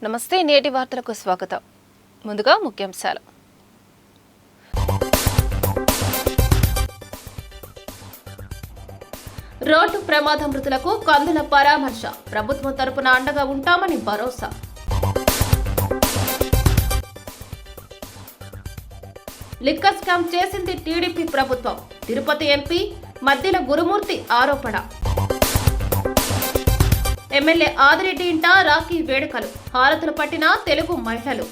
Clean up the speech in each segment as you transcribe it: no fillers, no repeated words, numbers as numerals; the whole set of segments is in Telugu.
నమస్తే, నేటి వార్తలకు స్వాగతం. ముందుగా ముఖ్యాంశాలు. రోడ్డు ప్రమాద మృతులకు కందుల పరామర్శ, ప్రభుత్వం తరపున అండగా ఉంటామని భరోసా. లిక్కర్ స్కామ్ చేసింది టీడీపీ ప్రభుత్వం, తిరుపతి ఎంపీ మద్దిల గురుమూర్తి ఆరోపణ. ఎమ్మెల్యే ఆదిరెడ్డి ఇంట రాఖీ వేడుకలు, హారతులు పట్టిన తెలుగు మహిళలు.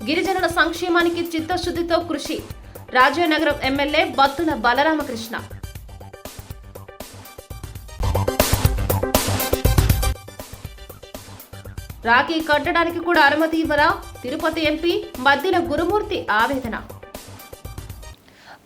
గిరిజనుల సంక్షేమానికి చిత్తశుద్ధితో కృషి, రాజానగరం ఎమ్మెల్యే బత్తుల బలరామకృష్ణ. రాఖీ కట్టడానికి కూడా అనుమతి ఇవ్వరా, తిరుపతి ఎంపీ మద్దిల గురుమూర్తి ఆవేదన.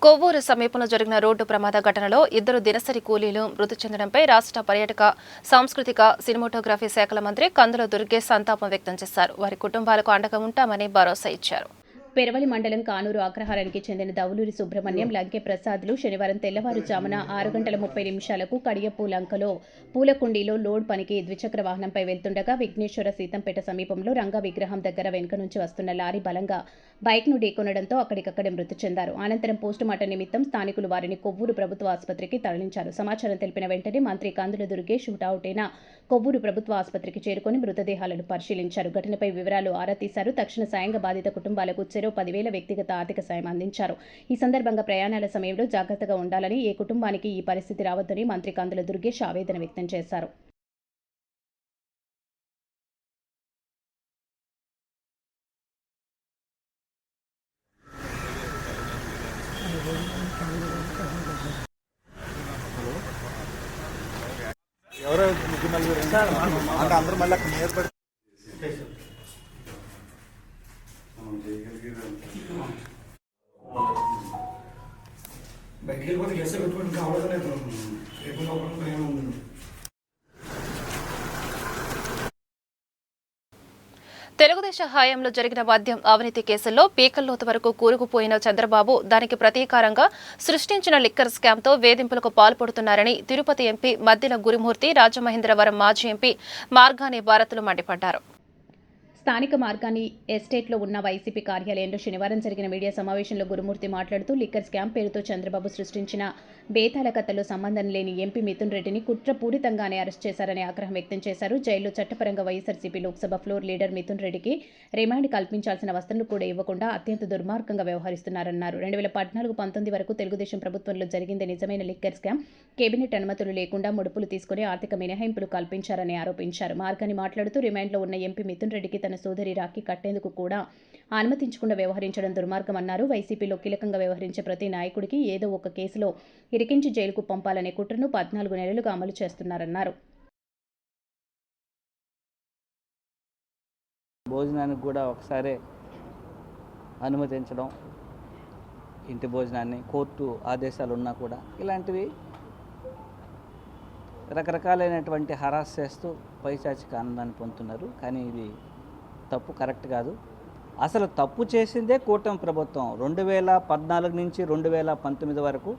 కొవ్వూరు సమీపంలో జరిగిన రోడ్డు ప్రమాద ఘటనలో 2 దినసరి కూలీలు మృతి చెందడంపై రాష్ట్ర పర్యాటక, సాంస్కృతిక, సినిమాటోగ్రఫీ శాఖల మంత్రి కందుల దుర్గేష్ సంతాపం వ్యక్తం చేశారు. వారి కుటుంబాలకు అండగా ఉంటామని భరోసా ఇచ్చారు. పెరవలి మండలం కానూరు అగ్రహారానికి చెందిన దవులూరి సుబ్రహ్మణ్యం, లంకె ప్రసాద్లు శనివారం తెల్లవారుజామున 6:30 కడియపూలంకలో పూలకుండీలో లోడ్ పనికి ద్విచక్ర వాహనంపై వెళ్తుండగా విఘ్నేశ్వర సీతంపేట సమీపంలో రంగా విగ్రహం దగ్గర వెనుక నుంచి వస్తున్న లారీ బలంగా బైక్ను ఢీకొనడంతో అక్కడికక్కడే మృతి చెందారు. అనంతరం పోస్టుమార్టం నిమిత్తం స్థానికులు వారిని కొవ్వూరు ప్రభుత్వ ఆసుపత్రికి తరలించారు. సమాచారం తెలిపిన వెంటనే మంత్రి కందుల దుర్గేష్ హుటాహుటిన కొవ్వూరు ప్రభుత్వ ఆసుపత్రికి చేరుకుని మృతదేహాలను పరిశీలించారు. ఘటనపై వివరాలు ఆరా తీశారు. తక్షణ సాయంగా బాధిత కుటుంబాలకు 10,000 వ్యక్తిగత ఆర్థిక సాయం అందించారు. ఈ సందర్భంగా ప్రయాణాల సమయంలో జాగ్రత్తగా ఉండాలని, ఏ కుటుంబానికి ఈ పరిస్థితి రావద్దని మంత్రి కందుల దుర్గేష్ ఆవేదన వ్యక్తం చేశారు. అందరూ మళ్ళీ బయటికి వెళ్ళిపోతే గెస్ట్ పెట్టుకుంటే కావడలేదు. తెలుగుదేశం హయాంలో జరిగిన మద్యం అవినీతి కేసుల్లో పీకల్లోతు వరకు కూరుకుపోయిన చంద్రబాబు దానికి ప్రతీకారంగా సృష్టించిన లిక్కర్ స్కామ్తో వేధింపులకు పాల్పడుతున్నారని తిరుపతి ఎంపీ మద్దిల గురుమూర్తి, రాజమహేంద్రవరం మాజీ ఎంపీ మార్గాని భారత్లు మండిపడ్డారు. స్థానిక మార్గాని ఎస్టేట్లో ఉన్న వైసీపీ కార్యాలయంలో శనివారం జరిగిన మీడియా సమావేశంలో గురుమూర్తి మాట్లాడుతూ లిక్కర్ స్కామ్ పేరుతో చంద్రబాబు సృష్టించిన బేతాల కథలో సంబంధం లేని ఎంపీ మిథున్ రెడ్డిని కుట్రపూరితంగానే అరెస్ట్ చేశారని ఆగ్రహం వ్యక్తం చేశారు. జైల్లో చట్టపరంగా వైఎస్ఆర్సీపీ లోక్సభ ఫ్లోర్ లీడర్ మిథున్ రెడ్డికి రిమాండ్ కల్పించాల్సిన వసతులు కూడా ఇవ్వకుండా అత్యంత దుర్మార్గంగా వ్యవహరిస్తున్నారన్నారు. 2014-19 వరకు తెలుగుదేశం ప్రభుత్వంలో జరిగింది నిజమైన లిక్కర్ స్కామ్. కేబినెట్ అనుమతులు లేకుండా ముడుపులు తీసుకుని ఆర్థిక మినహాయింపులు కల్పించారని ఆరోపించారు. మార్గాని మాట్లాడుతూ రిమాండ్లో ఉన్న ఎంపీ మిథున్ రెడ్డికి తన సోదరి రాఖీ కట్టేందుకు కూడా అనుమతించకుండా వ్యవహరించడం దుర్మార్గమన్నారు. వైసీపీలో కీలకంగా వ్యవహరించే ప్రతి నాయకుడికి ఏదో ఒక కేసులో ఇరికించి జైలుకు పంపాలనే కుట్రను 14 నెలలుగా అమలు చేస్తున్నారన్నారు. భోజనానికి కూడా ఒకసారి అనుమతించడం, ఇంటి భోజనాన్ని కోర్టు ఆదేశాలు ఉన్నా కూడా ఇలాంటివి రకరకాలైనటువంటి హరాస్ చేస్తూ పైచాచిక ఆనందాన్ని పొందుతున్నారు. కానీ ఇది తప్పు, కరెక్ట్ కాదు. అసలు తప్పు చేసిందే కూటమి ప్రభుత్వం. 2014 నుంచి 2019 వరకు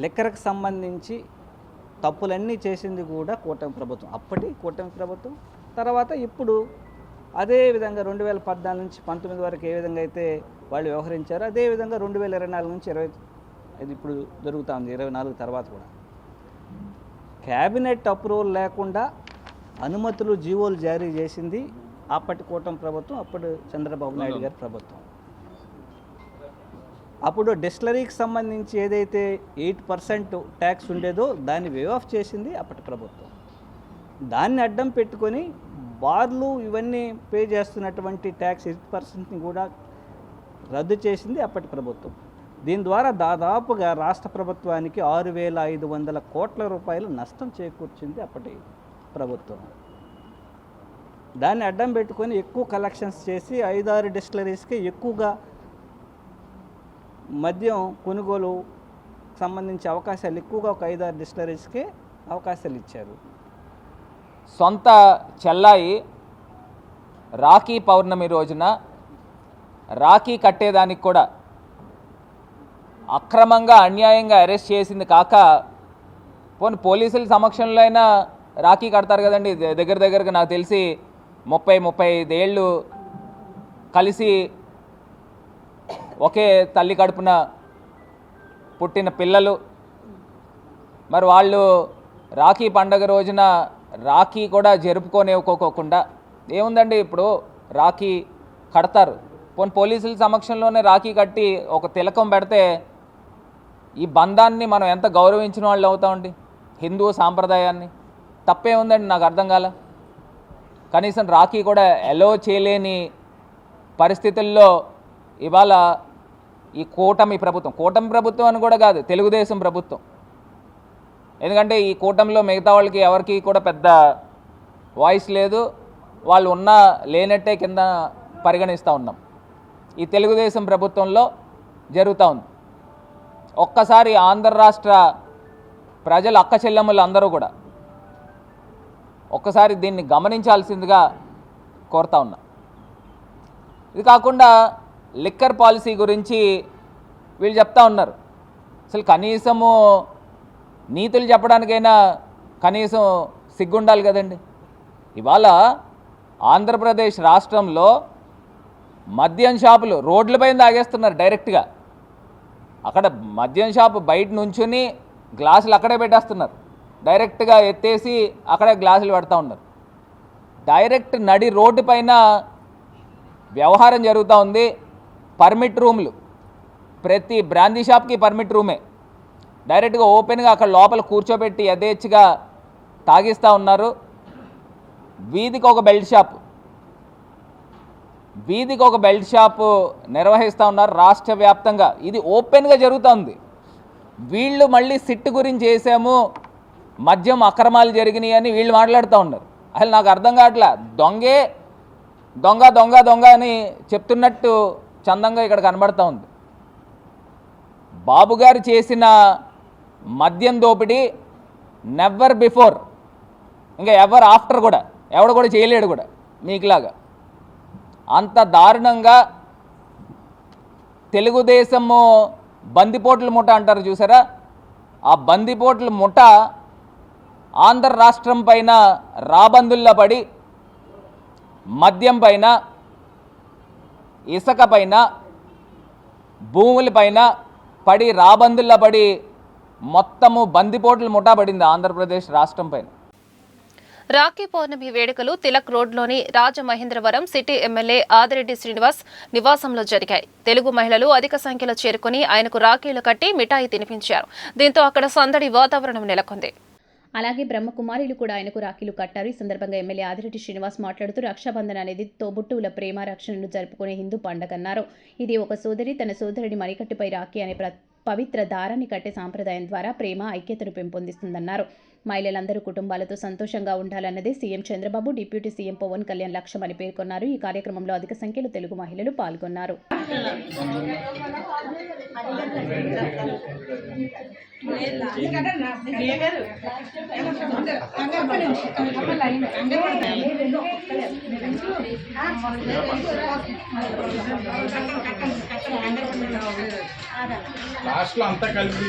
లిక్కర్కి సంబంధించి తప్పులన్నీ చేసింది కూడా కూటమి ప్రభుత్వం. అప్పటి కూటమి ప్రభుత్వం తర్వాత ఇప్పుడు అదే విధంగా 2014 నుంచి 19 వరకు ఏ విధంగా అయితే వాళ్ళు వ్యవహరించారో అదేవిధంగా 2024 నుంచి 25 ఇప్పుడు జరుగుతూ ఉంది. 24 తర్వాత కూడా క్యాబినెట్ అప్రూవల్ లేకుండా అనుమతులు, జీవోలు జారీ చేసింది అప్పటి కూటమి ప్రభుత్వం, అప్పుడు చంద్రబాబు నాయుడు గారి ప్రభుత్వం. అప్పుడు డిస్టిలరీకి సంబంధించి ఏదైతే 8% ట్యాక్స్ ఉండేదో దాన్ని వే ఆఫ్ చేసింది అప్పటి ప్రభుత్వం. దాన్ని అడ్డం పెట్టుకొని బార్లు ఇవన్నీ పే చేస్తున్నటువంటి ట్యాక్స్ 8%ని కూడా రద్దు చేసింది అప్పటి ప్రభుత్వం. దీని ద్వారా దాదాపుగా రాష్ట్ర ప్రభుత్వానికి 6,500 కోట్ల రూపాయలు నష్టం చేకూర్చింది అప్పటి ప్రభుత్వం. దాన్ని అడ్డం పెట్టుకొని ఎక్కువ కలెక్షన్స్ చేసి 5-6 డిస్టిలరీస్కి ఎక్కువగా మద్యం కొనుగోలు సంబంధించి అవకాశాలు ఎక్కువగా ఒక 5-6 డిస్టిలరీస్కే అవకాశాలు ఇచ్చారు. సొంత చెల్లాయి రాఖీ పౌర్ణమి రోజున రాఖీ కట్టేదానికి కూడా అక్రమంగా, అన్యాయంగా అరెస్ట్ చేసింది కాక పోనీ పోలీసుల సమక్షంలో అయినా రాఖీ కడతారు కదండి. దగ్గరగా నాకు తెలిసి 30-35 ఏళ్ళు కలిసి ఒకే తల్లి కడుపున పుట్టిన పిల్లలు, మరి వాళ్ళు రాఖీ పండగ రోజున రాఖీ కూడా జరుపుకోనివ్వకోకుండా ఏముందండి, ఇప్పుడు రాఖీ కడతారు. పోనీ పోలీసుల సమక్షంలోనే రాఖీ కట్టి ఒక తిలకం పెడితే ఈ బంధాన్ని మనం ఎంత గౌరవించిన వాళ్ళు అవుతామండి, హిందూ సాంప్రదాయాన్ని. తప్పే ఉందండి, నాకు అర్థం కాల. కనీసం రాఖీ కూడా ఎలో చేయలేని పరిస్థితుల్లో ఇవాళ ఈ కూటమి ప్రభుత్వం అని కూడా కాదు, తెలుగుదేశం ప్రభుత్వం. ఎందుకంటే ఈ కూటమిలో మిగతా వాళ్ళకి ఎవరికి కూడా పెద్ద వాయిస్ లేదు, వాళ్ళు ఉన్నా లేనట్టే కింద పరిగణిస్తూ ఉన్నాం. ఈ తెలుగుదేశం ప్రభుత్వంలో జరుగుతూ ఉంది. ఒక్కసారి ఆంధ్ర రాష్ట్ర ప్రజల అక్క చెల్లెమ్మలు అందరూ కూడా ఒక్కసారి దీన్ని గమనించాల్సిందిగా కోరుతా ఉన్నా. ఇది కాకుండా లిక్కర్ పాలసీ గురించి వీళ్ళు చెప్తా ఉన్నారు. అసలు కనీసము నీతులు చెప్పడానికైనా కనీసం సిగ్గుండాలి కదండి. ఇవాళ ఆంధ్రప్రదేశ్ రాష్ట్రంలో మద్యం షాపులు రోడ్లపైన తాగేస్తున్నారు డైరెక్ట్గా. అక్కడ మద్యం షాపు బయట నుంచుని గ్లాసులు అక్కడే పెట్టేస్తున్నారు, డైరెక్ట్గా ఎత్తేసి అక్కడే గ్లాసులు పెడతా ఉన్నారు. డైరెక్ట్ నడి రోడ్డు పైన వ్యవహారం జరుగుతూ ఉంది. పర్మిట్ రూమ్లు, ప్రతి బ్రాందీ షాప్కి పర్మిట్ రూమే, డైరెక్ట్గా ఓపెన్గా అక్కడ లోపల కూర్చోబెట్టి యథేచ్ఛగా తాగిస్తూ ఉన్నారు. వీధికి ఒక బెల్ట్ షాపు నిర్వహిస్తూ ఉన్నారు రాష్ట్ర వ్యాప్తంగా. ఇది ఓపెన్గా జరుగుతుంది. వీళ్ళు మళ్ళీ సిట్టు గురించి చేసాము, మద్యం అక్రమాలు జరిగినాయి అని వీళ్ళు మాట్లాడుతూ ఉన్నారు. అసలు నాకు అర్థం కావట్లే, దొంగ అని చెప్తున్నట్టు చందంగా ఇక్కడ కనబడుతూ ఉంది. బాబు గారు చేసిన మద్యం దోపిడీ నెవర్ బిఫోర్, ఇంకా ఎవర్ ఆఫ్టర్ కూడా ఎవడు కూడా చేయలేడు కూడా మీకులాగా. అంత దారుణంగా తెలుగుదేశము బందిపోట్ల ముఠ అంటారు చూసారా, ఆ బందిపోట్ల ముఠ ఆంధ్ర రాష్ట్రం పైన రాబందుల్లో పడి మద్యం పైన, ఇసుక పైన, భూములపైన పడి రాబందుల్లో పడి మొత్తము బందిపోట్ల ముఠా పడింది ఆంధ్రప్రదేశ్ రాష్ట్రం పైన. రాఖీ పౌర్ణమి వేడుకలు తిలక్ రోడ్లోని రాజమహేంద్రవరం సిటీ ఎమ్మెల్యే ఆదిరెడ్డి శ్రీనివాస్ నివాసంలో జరిగాయి. తెలుగు మహిళలు అధిక సంఖ్యలో చేరుకుని ఆయనకు రాఖీలు కట్టి మిఠాయి తినిపించారు. దీంతో అక్కడ సందడి వాతావరణం నెలకొంది. అలాగే బ్రహ్మకుమారిలు కూడా ఆయనకు రాఖీలు కట్టారు. ఈ సందర్భంగా ఎమ్మెల్యే ఆదిరెడ్డి శ్రీనివాస్ మాట్లాడుతూ రక్షాబంధన్ అనేది తోబుట్టువుల ప్రేమ రక్షణను జరుపుకునే హిందూ పండగన్నారు. ఇది ఒక సోదరి తన సోదరుడి మణికట్టుపై రాఖీ అనే పవిత్ర దారాన్ని కట్టే సాంప్రదాయం ద్వారా ప్రేమ ఐక్యతను పెంపొందిస్తుందన్నారు. మహిళలందరూ కుటుంబాలతో సంతోషంగా ఉండాలన్నదే CM Chandrababu, deputy CM Pawan Kalyan లక్ష్యమని పేర్కొన్నారు. ఈ కార్యక్రమంలో అధిక సంఖ్యలో తెలుగు మహిళలు పాల్గొన్నారు. లాస్ట్ లో అంతా కలిపి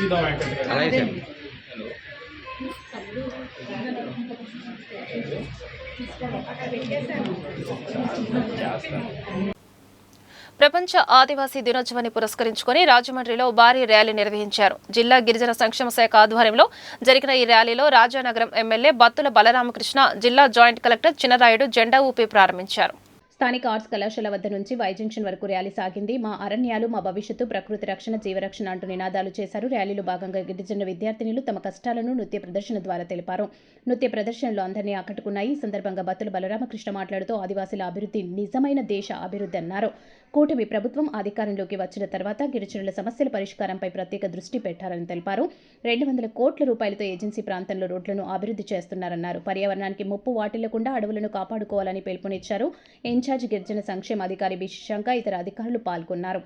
ప్రపంచ ఆదివాసీ దినోత్సవాన్ని పురస్కరించుకుని రాజమండ్రిలో భారీ ర్యాలీ నిర్వహించారు. జిల్లా గిరిజన సంక్షేమ శాఖ ఆధ్వర్యంలో జరిగిన ఈ ర్యాలీలో రాజానగరం ఎమ్మెల్యే బత్తుల బలరామకృష్ణ, జిల్లా జాయింట్ కలెక్టర్ చినరాయుడు జెండా ఊపి ప్రారంభించారు. స్థానిక ఆర్ట్స్ కళాశాల వద్ద నుంచి వై జంక్షన్ వరకు ర్యాలీ సాగింది. మా అరణ్యాలు మా భవిష్యత్తు, ప్రకృతి రక్షణ, జీవరక్షణ అంటూ నినాదాలు చేశారు. ర్యాలీలో భాగంగా గిరిజన విద్యార్థినులు తమ కష్టాలను నృత్య ప్రదర్శన ద్వారా తెలిపారు. నృత్య ప్రదర్శనలు అందరినీ ఆకట్టుకున్నాయి. ఈ సందర్భంగా బత్తుల బలరామకృష్ణ మాట్లాడుతూ ఆదివాసీల అభివృద్ధి నిజమైన దేశ అభివృద్ధి అన్నారు. కూటమి ప్రభుత్వం అధికారంలోకి వచ్చిన తర్వాత గిరిజనుల సమస్యల పరిష్కారంపై ప్రత్యేక దృష్టి పెట్టారని తెలిపారు. 200 కోట్ల రూపాయలతో ఏజెన్సీ ప్రాంతంలో రోడ్లను అభివృద్ధి చేస్తున్నారన్నారు. పర్యావరణానికి ముప్పు వాటిల్లకుండా అడవులను కాపాడుకోవాలని పిలుపునిచ్చారు. ఇన్ఛార్జ్ గిరిజన సంక్షేమ అధికారి బి శశాంక, ఇతర అధికారులు పాల్గొన్నారు.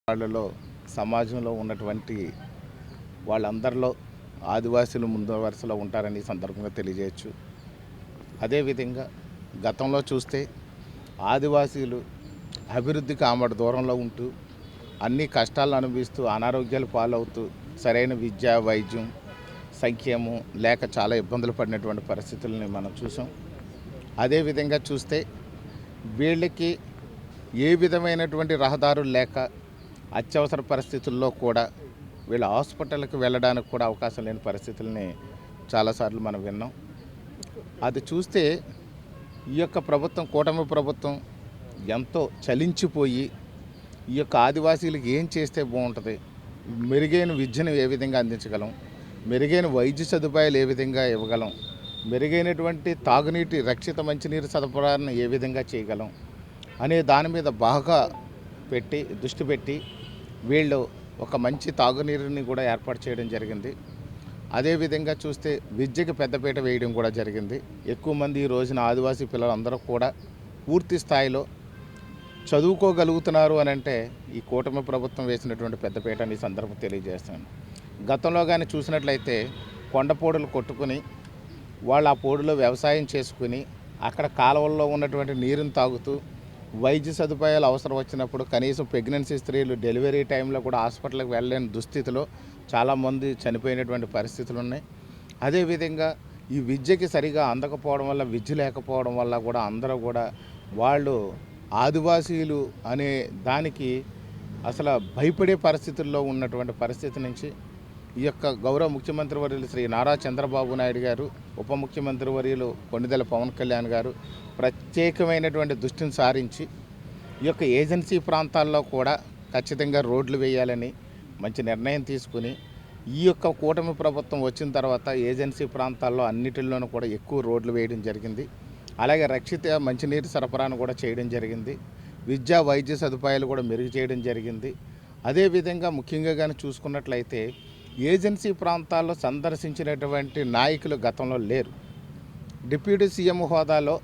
వాళ్ళలో సమాజంలో ఉన్నటువంటి వాళ్ళందరిలో ఆదివాసీలు ముందు వరుసలో ఉంటారని సందర్భంగా తెలియజేయచ్చు. అదేవిధంగా గతంలో చూస్తే ఆదివాసీలు అభివృద్ధికి ఆమడ దూరంలో ఉంటూ అన్ని కష్టాలను అనుభవిస్తూ అనారోగ్యాలు పాలవుతూ సరైన విద్య వైద్యం సంక్షేమం లేక చాలా ఇబ్బందులు పడినటువంటి పరిస్థితులని మనం చూసాం. అదేవిధంగా చూస్తే వీళ్ళకి ఏ విధమైనటువంటి రహదారులు లేక అత్యవసర పరిస్థితుల్లో కూడా వీళ్ళ హాస్పిటల్కి వెళ్ళడానికి కూడా అవకాశం లేని పరిస్థితుల్ని చాలాసార్లు మనం విన్నాం. అది చూస్తే ఈ యొక్క ప్రభుత్వం, కూటమి ప్రభుత్వం ఎంతో చలించిపోయి ఈ యొక్క ఆదివాసీలకు ఏం చేస్తే బాగుంటుంది, మెరుగైన విద్యను ఏ విధంగా అందించగలం, మెరుగైన వైద్య సదుపాయాలు ఏ విధంగా ఇవ్వగలం, మెరుగైనటువంటి తాగునీటి రక్షిత మంచినీరు సరఫరాను ఏ విధంగా చేయగలం అనే దాని మీద బాగా దృష్టి పెట్టి వీళ్ళు ఒక మంచి తాగునీరుని కూడా ఏర్పాటు చేయడం జరిగింది. అదేవిధంగా చూస్తే విద్యకి పెద్దపీట వేయడం కూడా జరిగింది. ఎక్కువ మంది ఈ రోజున ఆదివాసీ పిల్లలందరూ కూడా పూర్తి స్థాయిలో చదువుకోగలుగుతున్నారు అని అంటే ఈ కూటమి ప్రభుత్వం వేసినటువంటి పెద్దపీటని ఈ సందర్భం తెలియజేస్తాను. గతంలో కానీ చూసినట్లయితే కొండపోడులు కొట్టుకుని వాళ్ళు ఆ పోడులో వ్యవసాయం చేసుకుని అక్కడ కాలువల్లో ఉన్నటువంటి నీరుని తాగుతూ వైద్య సదుపాయాలు అవసరం వచ్చినప్పుడు కనీసం ప్రెగ్నెన్సీ స్త్రీలు డెలివరీ టైంలో కూడా హాస్పిటల్కి వెళ్ళలేని దుస్థితిలో చాలామంది చనిపోయినటువంటి పరిస్థితులు ఉన్నాయి. అదేవిధంగా ఈ విద్యకి సరిగా అందకపోవడం వల్ల, విద్య లేకపోవడం వల్ల కూడా అందరూ కూడా వాళ్ళు ఆదివాసీలు అనే దానికి అసలు భయపడే పరిస్థితుల్లో ఉన్నటువంటి పరిస్థితి నుంచి ఈ యొక్క గౌరవ ముఖ్యమంత్రి వర్యులు శ్రీ నారా చంద్రబాబు నాయుడు గారు, ఉప ముఖ్యమంత్రి వర్యులు కొణిదెల పవన్ కళ్యాణ్ గారు ప్రత్యేకమైనటువంటి దృష్టిని సారించి ఈ యొక్క ఏజెన్సీ ప్రాంతాల్లో కూడా ఖచ్చితంగా రోడ్లు వేయాలని మంచి నిర్ణయం తీసుకుని ఈ యొక్క కూటమి ప్రభుత్వం వచ్చిన తర్వాత ఏజెన్సీ ప్రాంతాల్లో అన్నిటిల్లోనూ కూడా ఎక్కువ రోడ్లు వేయడం జరిగింది. అలాగే రక్షిత మంచినీటి సరఫరాను కూడా చేయడం జరిగింది. విద్యా వైద్య సదుపాయాలు కూడా మెరుగు చేయడం జరిగింది. అదేవిధంగా ముఖ్యంగా కానీ చూసుకున్నట్లయితే ఏజెన్సీ ప్రాంతాల్లో సందర్శించినటువంటి నాయకులు గతంలో లేరు. డిప్యూటీ సీఎం హోదాలో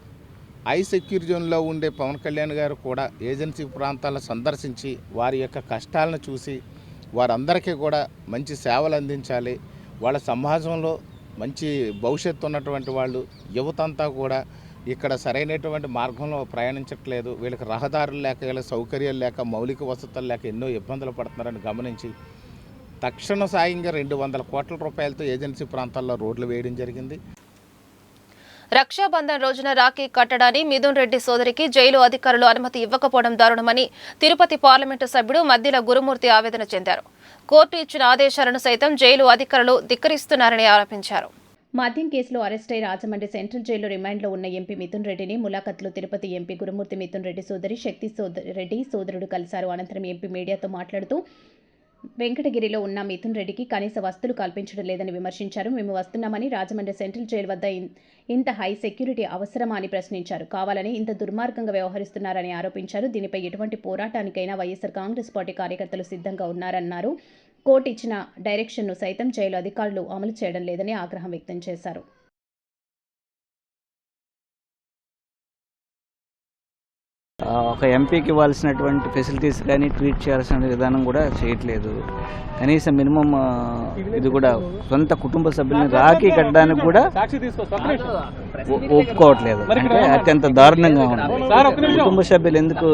హై సెక్యూర్ జోన్లో ఉండే పవన్ కళ్యాణ్ గారు కూడా ఏజెన్సీ ప్రాంతాలను సందర్శించి వారి యొక్క కష్టాలను చూసి వారందరికీ కూడా మంచి సేవలు అందించాలి, వాళ్ళ సమాజంలో మంచి భవిష్యత్తు ఉన్నటువంటి వాళ్ళు యువతంతా కూడా ఇక్కడ సరైనటువంటి మార్గంలో ప్రయాణించట్లేదు, వీళ్ళకి రహదారులు లేక, వీళ్ళకి సౌకర్యాలు లేక, మౌలిక వసతులు లేక ఎన్నో ఇబ్బందులు పడుతున్నారని గమనించి తక్షణ సాయంగా 200 కోట్ల రూపాయలతో ఏజెన్సీ ప్రాంతాల్లో రోడ్లు వేయడం జరిగింది. రక్షాబంధన్ రోజున రాఖీ కట్టడాన్ని మిథున్ రెడ్డి సోదరికి జైలు అధికారులు అనుమతి ఇవ్వకపోవడం దారుణమని తిరుపతి పార్లమెంటు సభ్యుడు మద్దిల గురుమూర్తి ఆవేదన చెందారు. కోర్టు ఇచ్చిన ఆదేశాలను సైతం జైలు అధికారులు ధిక్కరిస్తున్నారని ఆరోపించారు. మద్యం కేసులో అరెస్టై రాజమండ్రి సెంట్రల్ జైల్లో రిమాండ్లో ఉన్న ఎంపీ మిథున్ రెడ్డిని ములాఖత్లో తిరుపతి ఎంపీ గురుమూర్తి మిథున్ రెడ్డి సోదరి శక్తి రెడ్డి సోదరుడు కలిశారు. అనంతరం ఎంపీ మీడియాతో మాట్లాడుతూ వెంకటగిరిలో ఉన్న మిథున్ రెడ్డికి కనీస వస్తువులు కల్పించడం లేదని విమర్శించారు. మేము వస్తున్నామని, రాజమండ్రి సెంట్రల్ జైలు వద్ద ఇంత హై సెక్యూరిటీ అవసరమా అని ప్రశ్నించారు. కావాలని ఇంత దుర్మార్గంగా వ్యవహరిస్తున్నారని ఆరోపించారు. దీనిపై ఎటువంటి పోరాటానికైనా వైఎస్ఆర్ కాంగ్రెస్ పార్టీ కార్యకర్తలు సిద్ధంగా ఉన్నారన్నారు. కోర్టు ఇచ్చిన డైరెక్షన్ను సైతం జైలు అధికారులు అమలు చేయడం లేదని ఆగ్రహం వ్యక్తం చేశారు. ఒక ఎంపీకి ఇవ్వాల్సినటువంటి ఫెసిలిటీస్ కానీ ట్రీట్ చేయాల్సిన విధానం కూడా చేయట్లేదు. కనీసం మినిమం ఇది కూడా సొంత కుటుంబ సభ్యుల్ని రాఖీ కట్టడానికి కూడా ఒప్పుకోవట్లేదు. అంటే అత్యంత దారుణంగా ఉంది. కుటుంబ సభ్యులు ఎందుకు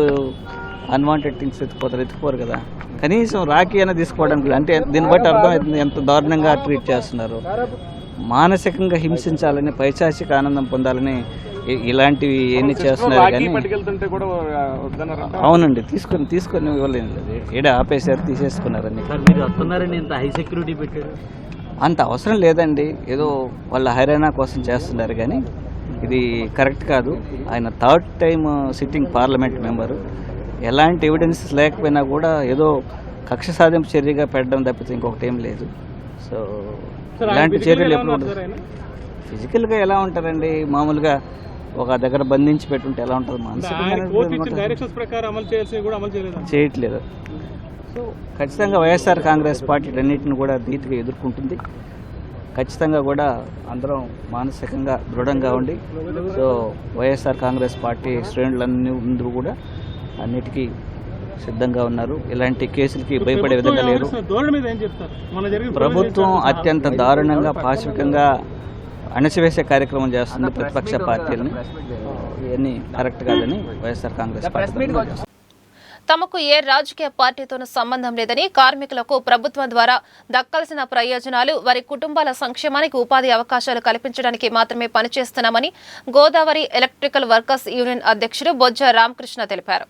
అన్వాంటెడ్ థింగ్స్ ఎత్తుకోరు కదా, కనీసం రాఖీ అయినా తీసుకోవడానికి. అంటే దీన్ని బట్టి అర్థమవుతుంది ఎంత దారుణంగా ట్రీట్ చేస్తున్నారు. మానసికంగా హింసించాలని, పైశాచిక ఆనందం పొందాలని ఇలాంటివి ఎన్ని చేస్తున్నారు. కానీ అవునండి, తీసుకొని ఇవ్వలేదు, ఏడ ఆపేసారు, తీసేసుకున్నారని. అంత అవసరం లేదండి, ఏదో వాళ్ళ హర్యానా కోసం చేస్తున్నారు. కానీ ఇది కరెక్ట్ కాదు. ఆయన 3rd time sitting parliament member. ఎలాంటి ఎవిడెన్స్ లేకపోయినా కూడా ఏదో కక్ష సాధింపు చర్యగా పెట్టడం తప్పితే ఇంకొకటి ఏం లేదు. సో ఇలాంటి చర్యలు ఎప్పుడు ఫిజికల్గా ఎలా ఉంటారండి, మామూలుగా ఒక దగ్గర బంధించి పెట్టుంటే ఎలా ఉంటుంది, చేయట్లేదు. సో ఖచ్చితంగా వైఎస్ఆర్ కాంగ్రెస్ పార్టీ అన్నింటిని కూడా ధీటుగా ఎదుర్కొంటుంది. ఖచ్చితంగా కూడా అందరం మానసికంగా దృఢంగా ఉండి, సో వైఎస్ఆర్ కాంగ్రెస్ పార్టీ శ్రేణులన్నీ కూడా అన్నిటికీ సిద్ధంగా ఉన్నారు. ఇలాంటి కేసులకి భయపడే విధంగా లేరు. ప్రభుత్వం అత్యంత దారుణంగా, పాశవికంగా అణచివేసే కార్యక్రమం చేస్తుంది ప్రతిపక్ష పార్టీలని. ఇవన్నీ కరెక్ట్ కాదని వైఎస్ఆర్ కాంగ్రెస్ పార్టీ తమకు ఏ రాజకీయ పార్టీతోనూ సంబంధం లేదని, కార్మికులకు ప్రభుత్వం ద్వారా దక్కాల్సిన ప్రయోజనాలు, వారి కుటుంబాల సంక్షేమానికి ఉపాధి అవకాశాలు కల్పించడానికి మాత్రమే పనిచేస్తున్నామని గోదావరి ఎలక్ట్రికల్ వర్కర్స్ యూనియన్ అధ్యక్షుడు బొజ్జ రామకృష్ణ తెలిపారు.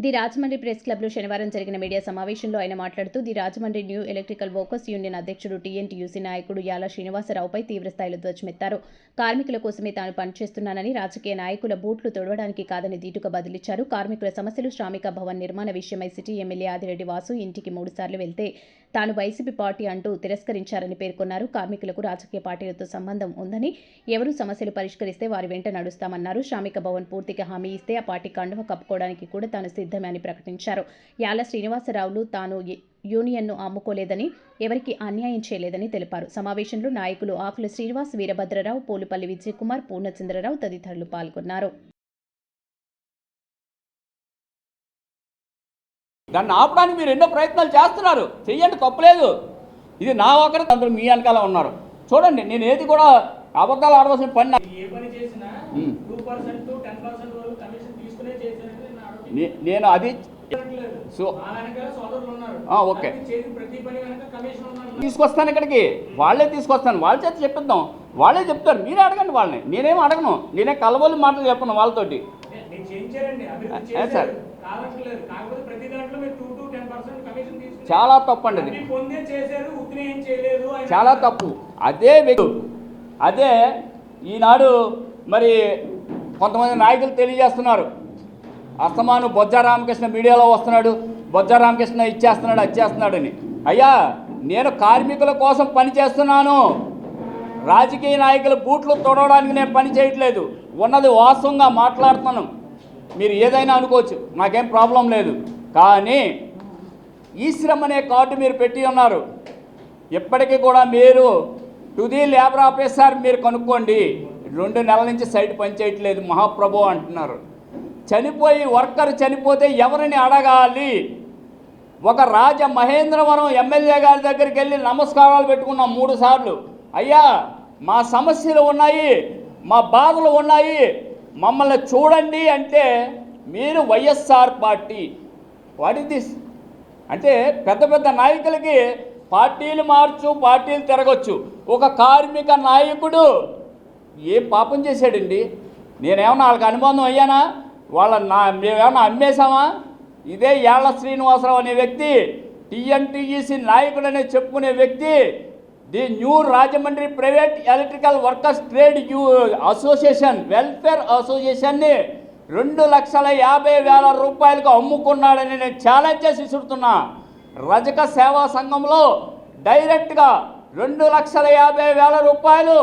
ది రాజమండ్రి ప్రెస్ క్లబ్లో శనివారం జరిగిన మీడియా సమావేశంలో ఆయన మాట్లాడుతూ the Rajahmundry new electrical workers union అధ్యక్షుడు టీఎన్టీయూసీ నాయకుడు యాల శ్రీనివాసరావుపై తీవ్రస్థాయిలో ధ్వజమెత్తారు. కార్మికుల కోసమే తాను పనిచేస్తున్నానని, రాజకీయ నాయకుల బూట్లు తొడవడానికి కాదని దీటుగా బదిలిచ్చారు. కార్మికుల సమస్యలు, శ్రామిక భవన్ నిర్మాణ విషయమై సిటీ ఎమ్మెల్యే ఆదిరెడ్డి వాసు ఇంటికి 3 సార్లు వెళ్తే తాను వైసీపీ పార్టీ అంటూ తిరస్కరించారని పేర్కొన్నారు. కార్మికులకు రాజకీయ పార్టీలతో సంబంధం ఉందని, ఎవరు సమస్యలు పరిష్కరిస్తే వారి వెంట నడుస్తామన్నారు. శ్రామిక భవన్ పూర్తిగా హామీ ఇస్తే ఆ పార్టీ కండువ కప్పుకోవడానికి కూడా తాను సిద్ధమే అని ప్రకటించారు. యాల శ్రీనివాసరావులు తాను యూనియన్ను అమ్ముకోలేదని, ఎవరికి అన్యాయం చేయలేదని తెలిపారు. సమావేశంలో నాయకులు ఆకుల శ్రీనివాస్, వీరభద్రరావు, పోలుపల్లి విజయకుమార్, పూర్ణచంద్రరావు తదితరులు పాల్గొన్నారు. దాన్ని ఆపడానికి మీరు ఎన్నో ప్రయత్నాలు చేస్తున్నారు, చెయ్యండి, తప్పులేదు. ఇది నా ఒకరి అందరూ మీ వెనకాల ఉన్నారు. చూడండి, నేను ఏది కూడా అబద్ధాలు ఆడవలసిన పని ఏ పని చేసినా 2% 10% వరకు కమిషన్ తీసుకునే చేశారంటే నేను అది సో సోదరులు ఉన్నారు. ఓకే, ప్రతి పని వెనక కమిషన్ ఉన్నారు. తీసుకొస్తాను ఇక్కడికి, వాళ్ళే తీసుకొస్తాను, వాళ్ళ చేత చెప్పిద్దాం, వాళ్ళే చెప్తారు, మీరే అడగండి వాళ్ళని. నేనేం అడగను, నేనే కలబోలు మాటలు చెప్పను వాళ్ళతోటి. సార్ చాలా తప్పు అండి, అది చాలా తప్పు. అదే ఈనాడు మరి కొంతమంది నాయకులు తెలియజేస్తున్నారు. అస్తమాను బొజ్జ రామకృష్ణ మీడియాలో వస్తున్నాడు, బొజ్జ రామకృష్ణ ఇచ్చేస్తున్నాడు, అది చేస్తున్నాడని. అయ్యా, నేను కార్మికుల కోసం పని చేస్తున్నాను. రాజకీయ నాయకుల బూట్లు తొడవడానికి నేను పని చేయట్లేదు. ఉన్నది వాస్తవంగా మాట్లాడుతున్నాను. మీరు ఏదైనా అనుకోవచ్చు, నాకేం ప్రాబ్లం లేదు. కానీ ఈ శ్రమ అనే కార్డు మీరు పెట్టి ఉన్నారు. ఇప్పటికీ కూడా మీరు టుది లేబర్ ఆఫీసర్ మీరు కనుక్కోండి, 2 నెలల నుంచి సైట్ పనిచేయట్లేదు మహాప్రభు అంటున్నారు. వర్కర్ చనిపోతే ఎవరిని అడగాలి? ఒక మహేంద్రవరం ఎమ్మెల్యే గారి దగ్గరికి వెళ్ళి నమస్కారాలు పెట్టుకున్నాం 3 సార్లు. అయ్యా, మా సమస్యలు ఉన్నాయి, మా బాధలు ఉన్నాయి, మమ్మల్ని చూడండి అంటే మీరు YSR party. What is this? అంటే పెద్ద పెద్ద నాయకులకి పార్టీలు పార్టీలు తిరగొచ్చు. ఒక కార్మిక నాయకుడు ఏ పాపం చేశాడండి? నేనేమన్నా వాళ్ళకి అనుబంధం అయ్యానా? మేమేమన్నా అమ్మేశామా? ఇదే యాళ్ల శ్రీనివాసరావు అనే వ్యక్తి, టీఎన్టీయూసీ నాయకుడు అనే చెప్పుకునే వ్యక్తి, the new Rajahmundry private electrical workers trade association welfare అసోసియేషన్ని 2,50,000 రూపాయలకు అమ్ముకున్నాడని నేను ఛాలెంజ్ చేసి విసురుతున్నా. రజక సేవా సంఘంలో డైరెక్ట్గా 2,50,000 రూపాయలు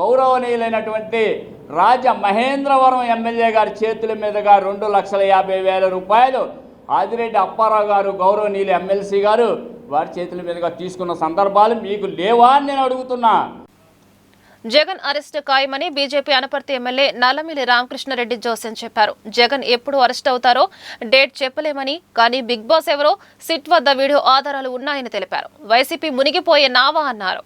గౌరవనీయులైనటువంటి మహేంద్రవరం ఎమ్మెల్యే గారి చేతుల మీదుగా 2,50,000 రూపాయలు ఆదిరెడ్డి అప్పారావు గారు, గౌరవనీయులు ఎమ్మెల్సీ గారు, వారి చేతుల మీదుగా తీసుకున్న సందర్భాలు మీకు లేవా అని నేను అడుగుతున్నా. జగన్ అరెస్టు ఖాయమని బీజేపీ అనపర్తి ఎమ్మెల్యే నల్లమిల్లి రామకృష్ణారెడ్డి జోసెన్ చెప్పారు. జగన్ ఎప్పుడు అరెస్ట్ అవుతారో డేట్ చెప్పలేమని, కానీ బిగ్ బాస్ ఎవరో సిట్ వద్ద వీడియో ఆధారాలు ఉన్నాయని తెలిపారు. వైసీపీ మునిగిపోయే నావా అన్నారు.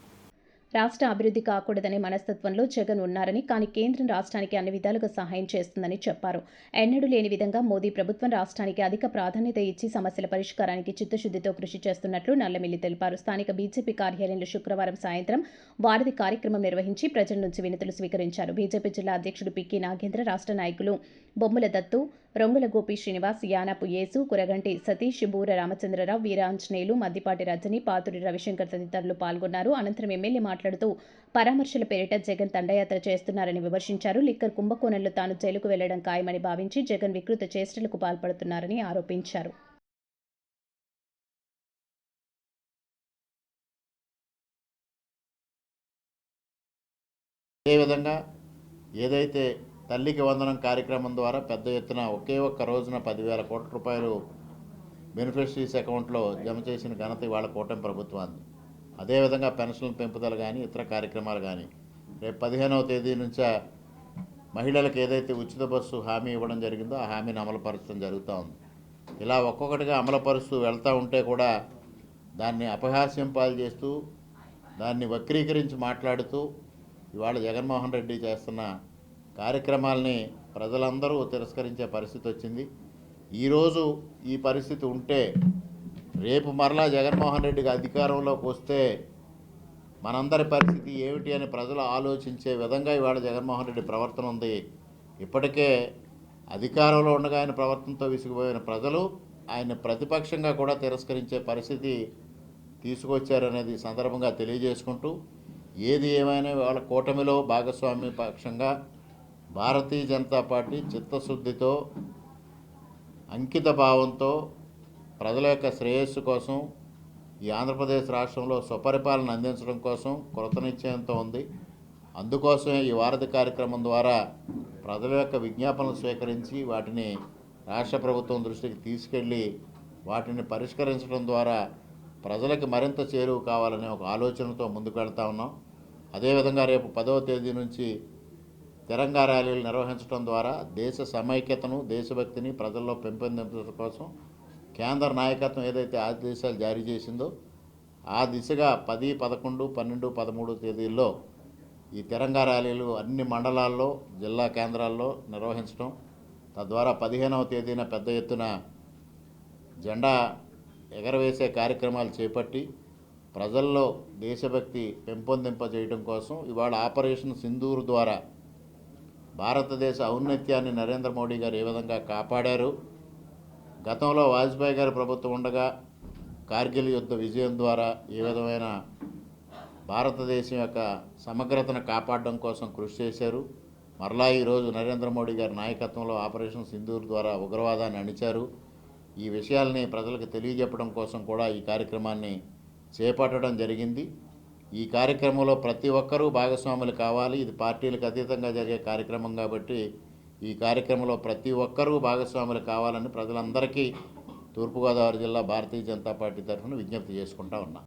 రాష్ట్ర అభివృద్ధి కాకూడదనే మనస్తత్వంలో జగన్ ఉన్నారని, కానీ కేంద్రం రాష్ట్రానికి అన్ని విధాలుగా సహాయం చేస్తుందని చెప్పారు. ఎన్నడూ లేని విధంగా మోదీ ప్రభుత్వం రాష్ట్రానికి అధిక ప్రాధాన్యత ఇచ్చి సమస్యల పరిష్కారానికి చిత్తశుద్ధితో కృషి చేస్తున్నట్లు నల్లమిల్లి తెలిపారు. స్థానిక బీజేపీ కార్యాలయంలో శుక్రవారం సాయంత్రం వారధి కార్యక్రమం నిర్వహించి ప్రజల నుంచి వినతులు స్వీకరించారు. బీజేపీ జిల్లా అధ్యక్షుడు పిక్కి నాగేంద్ర, రాష్ట్ర నాయకులు బొమ్మల దత్తు, రొంగుల గోపి శ్రీనివాస్, యానాపు యేసు, కురగంటి సతీష్, బూర రామచంద్రరావు, వీరాంజనేయులు, మద్దిపాటి రజని, పాతురి రవిశంకర్ తదితరులు పాల్గొన్నారు. అనంతరం ఎమ్మెల్యే మాట్లాడుతూ పరామర్శల పేరిట జగన్ దండయాత్ర చేస్తున్నారని విమర్శించారు. లిక్కర్ కుంభకోణంలో తాను జైలుకు వెళ్లడం ఖాయమని భావించి జగన్ వికృత చేష్టలకు పాల్పడుతున్నారని ఆరోపించారు. అదేవిధంగా ఏదైతే తల్లికి వందనం కార్యక్రమం ద్వారా పెద్ద ఎత్తున ఒకే ఒక్క రోజున 10,000 కోట్ల రూపాయలు బెనిఫిషరీస్ అకౌంట్లో జమ చేసిన ఘనత ఇవాళ కూటమి ప్రభుత్వాన్ని. అదేవిధంగా పెన్షన్ల పెంపుదల కానీ ఇతర కార్యక్రమాలు కానీ రేపు 15వ తేదీ నుంచే మహిళలకు ఏదైతే ఉచిత బస్సు హామీ ఇవ్వడం జరిగిందో ఆ హామీని అమలుపరచడం జరుగుతూ ఉంది. ఇలా ఒక్కొక్కటిగా అమలుపరుస్తూ వెళ్తూ ఉంటే కూడా దాన్ని అపహాస్యం పాలు చేస్తూ దాన్ని వక్రీకరించి మాట్లాడుతూ ఇవాళ జగన్మోహన్ రెడ్డి చేస్తున్న కార్యక్రమాలని ప్రజలందరూ తిరస్కరించే పరిస్థితి వచ్చింది. ఈరోజు ఈ పరిస్థితి ఉంటే రేపు మరలా జగన్మోహన్ రెడ్డికి అధికారంలోకి వస్తే మనందరి పరిస్థితి ఏమిటి అని ప్రజలు ఆలోచించే విధంగా ఇవాళ జగన్మోహన్ రెడ్డి ప్రవర్తన ఉంది. ఇప్పటికే అధికారంలో ఉండగా ఆయన ప్రవర్తనతో విసిగిపోయిన ప్రజలు ఆయన ప్రతిపక్షంగా కూడా తిరస్కరించే పరిస్థితి తీసుకొచ్చారనేది సందర్భంగా తెలియజేసుకుంటూ, ఏది ఏమైనా వాళ్ళ కూటమిలో భాగస్వామ్య పక్షంగా భారతీయ జనతా పార్టీ చిత్తశుద్ధితో, అంకిత భావంతో ప్రజల యొక్క శ్రేయస్సు కోసం, ఈ ఆంధ్రప్రదేశ్ రాష్ట్రంలో స్వపరిపాలన అందించడం కోసం కృతనిశ్చయంతో ఉంది. అందుకోసమే ఈ వారధి కార్యక్రమం ద్వారా ప్రజల యొక్క విజ్ఞాపనలు స్వీకరించి వాటిని రాష్ట్ర ప్రభుత్వం దృష్టికి తీసుకెళ్ళి వాటిని పరిష్కరించడం ద్వారా ప్రజలకు మరింత చేరువ కావాలనే ఒక ఆలోచనతో ముందుకు వెళ్తా ఉన్నాం. అదేవిధంగా రేపు 10వ తేదీ నుంచి తిరంగా ర్యాలీలు నిర్వహించడం ద్వారా దేశ సమైక్యతను, దేశభక్తిని ప్రజల్లో పెంపొందించడం కోసం కేంద్ర నాయకత్వం ఏదైతే ఆదేశాలు జారీ చేసిందో ఆ దిశగా 10, 11, 12, 13 తేదీల్లో ఈ తిరంగా ర్యాలీలు అన్ని మండలాల్లో, జిల్లా కేంద్రాల్లో నిర్వహించడం, తద్వారా 15వ తేదీన పెద్ద ఎత్తున జెండా ఎగరవేసే కార్యక్రమాలు చేపట్టి ప్రజల్లో దేశభక్తి పెంపొందింపజేయడం కోసం ఇవాళ ఆపరేషన్ సింధూర్ ద్వారా భారతదేశ ఔన్నత్యాన్ని నరేంద్ర మోడీ గారు ఏ విధంగా కాపాడారు, గతంలో వాజ్పేయి గారి ప్రభుత్వం ఉండగా కార్గిల్ యుద్ధ విజయం ద్వారా ఏ విధమైన భారతదేశం యొక్క సమగ్రతను కాపాడడం కోసం కృషి చేశారు, మరలా ఈరోజు నరేంద్ర మోడీ గారి నాయకత్వంలో ఆపరేషన్ సింధూర్ ద్వారా ఉగ్రవాదాన్ని అణిచారు, ఈ విషయాల్ని ప్రజలకు తెలియజెప్పడం కోసం కూడా ఈ కార్యక్రమాన్ని చేపట్టడం జరిగింది. ఈ కార్యక్రమంలో ప్రతి ఒక్కరూ భాగస్వాములు కావాలి. ఇది పార్టీలకు అతీతంగా జరిగే కార్యక్రమం కాబట్టి ఈ కార్యక్రమంలో ప్రతి ఒక్కరూ భాగస్వాములు కావాలని ప్రజలందరికీ తూర్పుగోదావరి జిల్లా భారతీయ జనతా పార్టీ తరఫున విజ్ఞప్తి చేసుకుంటా ఉన్నాం.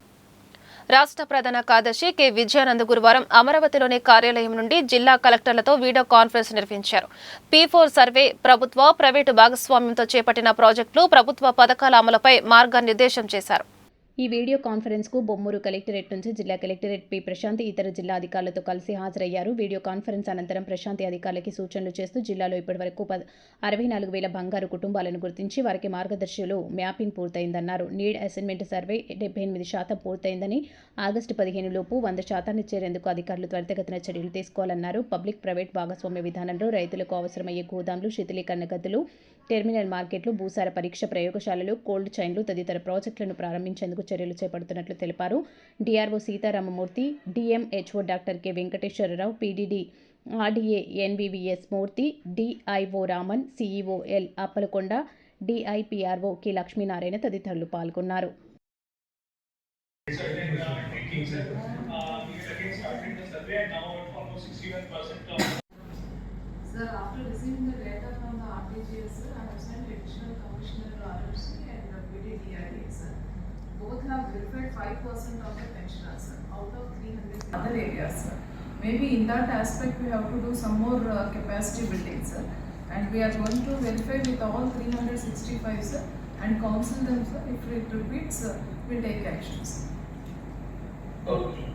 రాష్ట్ర ప్రధాన కార్యదర్శి కె విజయానంద్ గురువారం అమరావతిలోని కార్యాలయం నుండి జిల్లా కలెక్టర్లతో వీడియో కాన్ఫరెన్స్ నిర్వహించారు. P4 సర్వే, ప్రభుత్వ, ప్రైవేటు భాగస్వామ్యంతో చేపట్టిన ప్రాజెక్టులు, ప్రభుత్వ పథకాల అమలుపై మార్గనిర్దేశం చేశారు. ఈ వీడియో కాన్ఫరెన్స్కు బొమ్మూరు కలెక్టరేట్ నుంచి జిల్లా కలెక్టరేట్ పి ప్రశాంతి ఇతర జిల్లా అధికారులతో కలిసి హాజరయ్యారు. వీడియో కాన్ఫరెన్స్ అనంతరం ప్రశాంతి అధికారులకి సూచనలు చేస్తూ జిల్లాలో ఇప్పటివరకు 64,000 బంగారు కుటుంబాలను గుర్తించి వారికి మార్గదర్శులు మ్యాపింగ్ పూర్తయిందన్నారు. నీడ్ అసైన్మెంట్ సర్వే 78% పూర్తయిందని, ఆగస్టు 15 లోపు 100% చేరేందుకు అధికారులు త్వరితగతిన చర్యలు తీసుకోవాలన్నారు. పబ్లిక్ ప్రైవేట్ భాగస్వామ్య విధానంలో రైతులకు అవసరమయ్యే గోదాంలు, శీతలీకరణ గదులు, టెర్మినల్ మార్కెట్లు, భూసార పరీక్ష ప్రయోగశాలలు, కోల్డ్ చైన్లు తదితర ప్రాజెక్టులను ప్రారంభించేందుకు చర్యలు చేపడుతున్నట్లు తెలిపారు. DRO Seetharamamurthy, DMHO doctor K Venkateswararao, PDD RDA NVVS Murthy, DIO Raman, CEO L Appalakonda, DIPRO K Lakshminarayana తదితరులు పాల్గొన్నారు. Sir, after receiving the data from the RTGS, I have sent additional commissioner to RFC and PDDIA, sir. Both have verified 5% of the pensioners, sir, out of 300 other areas, sir. Maybe in that aspect we have to do some more capacity building, sir. And we are going to verify with all 365, sir, and counsel them, sir. If it repeats, we'll take actions. Okay.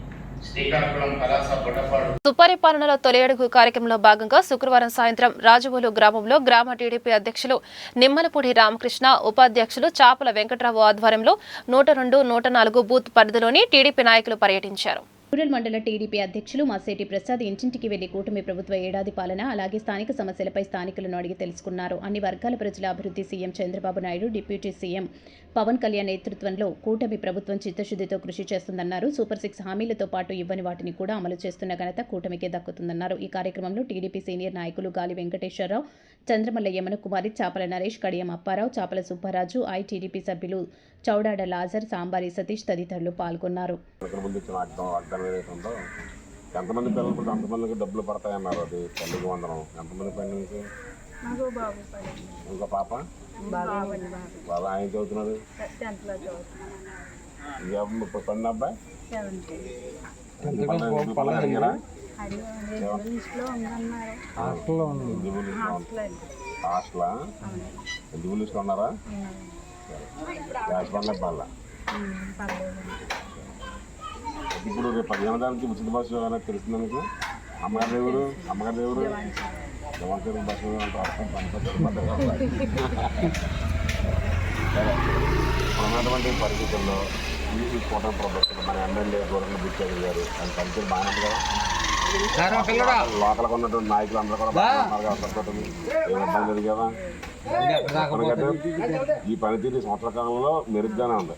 సుపరిపాలనలో తొలి అడుగు కార్యక్రమంలో భాగంగా శుక్రవారం సాయంత్రం రాజవోలు గ్రామంలో గ్రామ టీడీపీ అధ్యక్షులు నిమ్మలపూడి రామకృష్ణ, ఉపాధ్యక్షులు చాపల వెంకట్రావు ఆధ్వర్యంలో 102, 104 బూత్ పరిధిలోని టీడీపీ నాయకులు పర్యటించారు. రూరల్ మండల టీడీపీ అధ్యక్షులు మాసేటి ప్రసాద్ ఇంటింటికి వెళ్లి కూటమి ప్రభుత్వ ఏడాది పాలన, అలాగే స్థానిక సమస్యలపై స్థానికులను అడిగి తెలుసుకున్నారు. అన్ని వర్గాల ప్రజల అభివృద్ధి CM Chandrababu Naidu, deputy CM Pawan Kalyan నేతృత్వంలో కూటమి ప్రభుత్వం చిత్తశుద్ధితో కృషి చేస్తుందన్నారు. సూపర్ 6 హామీలతో పాటు ఇవ్వని వాటిని కూడా అమలు చేస్తున్న ఘనత కూటమికే దక్కుతుందన్నారు. ఈ కార్యక్రమంలో టీడీపీ సీనియర్ నాయకులు గాలి వెంకటేశ్వరరావు, చంద్రమల్ల యమనకుమారి, చాపల నరేష్, కడియం అప్పారావు, చాపల సుబ్బరాజు, ఐటీడీపీ సభ్యులు చౌడాడ లాజర్, సాంబారి సతీష్ తదితరులు పాల్గొన్నారు. ఎంతమంది పిల్లలు అంతమందికి డబ్బులు పడతాయన్నారు. అది తల్లికి వందనం ఎంతమంది పైన ఇంకో పాప బాబా ఆయన చదువుతున్నాడు. ఇంకా పడిన అబ్బాయి హాస్టలా ఎలిజిబుల్ లిస్ట్లో ఉన్నారా? రాజపండ్ల పళ్ళ ఇప్పుడు రేపు 15వ తారీఖు ఉచిత బస్సు ఏమైనా తెలుస్తుందా మీకు? అమ్మగారి దేవుడు జమాకర్ బస్సు ఉన్నటువంటి పరిస్థితుల్లో ఈ కూటమి ప్రభుత్వం మన ఎమ్మెల్యే గోరంట్ల బుచ్చయ్య గారు ఆయన పనితీరు బాగానే కదా. లోకల్గా ఉన్నటువంటి నాయకులు అందరూ కూడా బాగున్నారు కదా. ఏం ఇబ్బంది లేదు కదా. ఈ పనితీరు సంవత్సర కాలంలో మెరుగ్గానే ఉంది.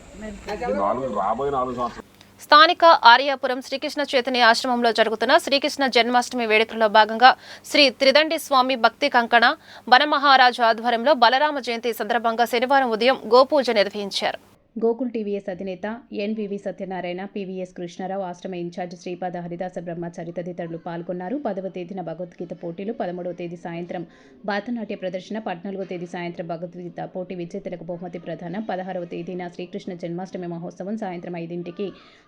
రాబోయే 4 సంవత్సరాలు స్థానిక ఆర్యాపురం శ్రీకృష్ణ చైతన్య ఆశ్రమంలో జరుగుతున్న శ్రీకృష్ణ జన్మాష్టమి వేడుకల్లో భాగంగా శ్రీ త్రిదండి స్వామి భక్తి కంకణ వనమహారాజు ఆధ్వర్యంలో బలరామ జయంతి సందర్భంగా శనివారం ఉదయం గోపూజ నిర్వహించారు. గోకుల్ టీవీఎస్ అధినేత ఎన్వివి సత్యనారాయణ, పీవీఎస్ కృష్ణారావు, ఆశ్రమ ఇన్ఛార్జి శ్రీపాద హరిదాస బ్రహ్మచారి తదితరులు పాల్గొన్నారు. 10వ తేదీన భగవద్గీత పోటీలు, 13వ తేదీ సాయంత్రం భరతనాట్య ప్రదర్శన, 14వ తేదీ సాయంత్రం భగవద్గీత పోటీ విజేతలకు బహుమతి ప్రదానం, 16వ తేదీన శ్రీకృష్ణ జన్మాష్టమి మహోత్సవం, సాయంత్రం 5ంటికి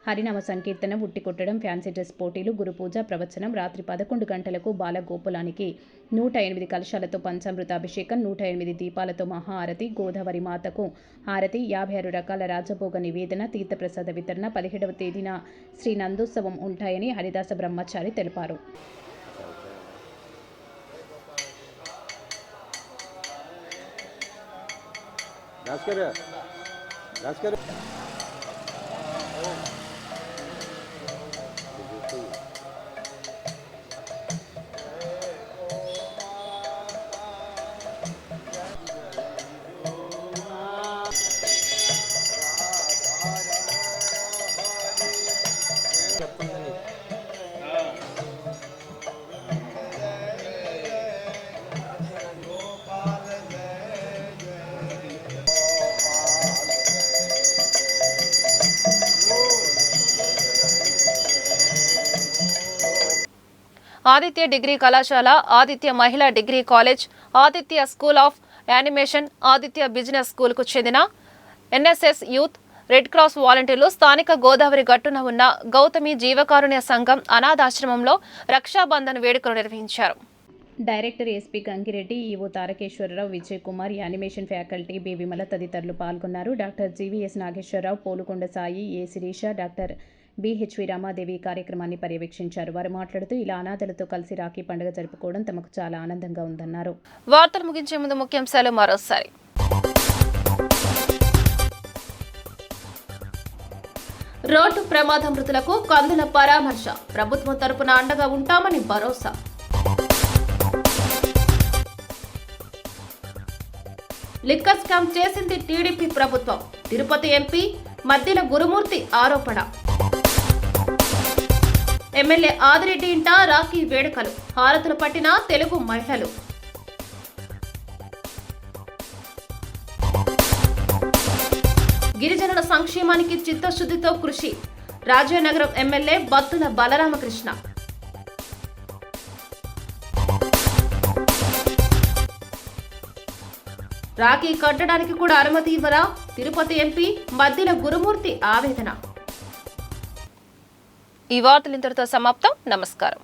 హరినామ సంకీర్తన, ఉట్టి కొట్టడం, ఫ్యాన్సీ డ్రెస్ పోటీలు, గురుపూజ, ప్రవచనం, రాత్రి 11 గంటలకు బాలగోపులానికి 108 కలశాలతో పంచామృత అభిషేకం, 108 దీపాలతో మహాఆరతి, గోదావరి మాతకు హారతి, 56 రకాల రాజభోగ నివేదన, తీర్థప్రసాద వితరణ, 17వ తేదీన శ్రీ నందోత్సవం ఉంటాయని హరిదాస బ్రహ్మచారి తెలిపారు. ఆదిత్య డిగ్రీ కళాశాల, ఆదిత్య మహిళా degree college, Aditya school of animation, Aditya business స్కూల్కు చెందిన ఎన్ఎస్ఎస్ యూత్, రెడ్ క్రాస్ వాలంటీర్లు స్థానిక గోదావరి గట్టున ఉన్న గౌతమి జీవకారుణ్య సంఘం అనాథాశ్రమంలో రక్షాబంధన్ వేడుకలు నిర్వహించారు. Director SP Gangireddy, EO Tarakeswararao, Vijay Kumar, animation faculty B Vimala తదితరులు పాల్గొన్నారు. Doctor GVS Nageswararao, Polukonda Sai, A Sirisha, doctor BHV Ramadevi కార్యక్రమాన్ని పర్యవేక్షించారు. వారు మాట్లాడుతూ ఇలా అనాథలతో కలిసి రాఖీ పండుగ జరుపుకోవడం తమకు చాలా ఆనందంగా ఉందన్నారు. వార్తలు ముగించే ముందు ముఖ్యాంశాలు మరోసారి. రోడ్డు ప్రమాద మృతులకు కందుల పరామర్శ, ప్రభుత్వం తరపున అండగా ఉంటామని భరోసా. లిక్కర్ స్కామ్ చేసింది టీడీపీ ప్రభుత్వం, తిరుపతి ఎంపీ మద్దిల గురుమూర్తి ఆరోపణ. ఎమ్మెల్యే ఆదిరెడ్డి ఇంట రాఖీ వేడుకలు, హారతులు పట్టిన తెలుగు మహిళలు. గిరిజనుల సంక్షేమానికి చిత్తశుద్ధితో కృషి, రాజానగరం ఎమ్మెల్యే బత్తుల బలరామకృష్ణ. రాఖీ కట్టడానికి కూడా అనుమతి ఇవ్వరా, తిరుపతి ఎంపీ మద్దిల గురుమూర్తి ఆవేదన. ఈ వార్తలు ఇంతటితో సమాప్తం. నమస్కారం.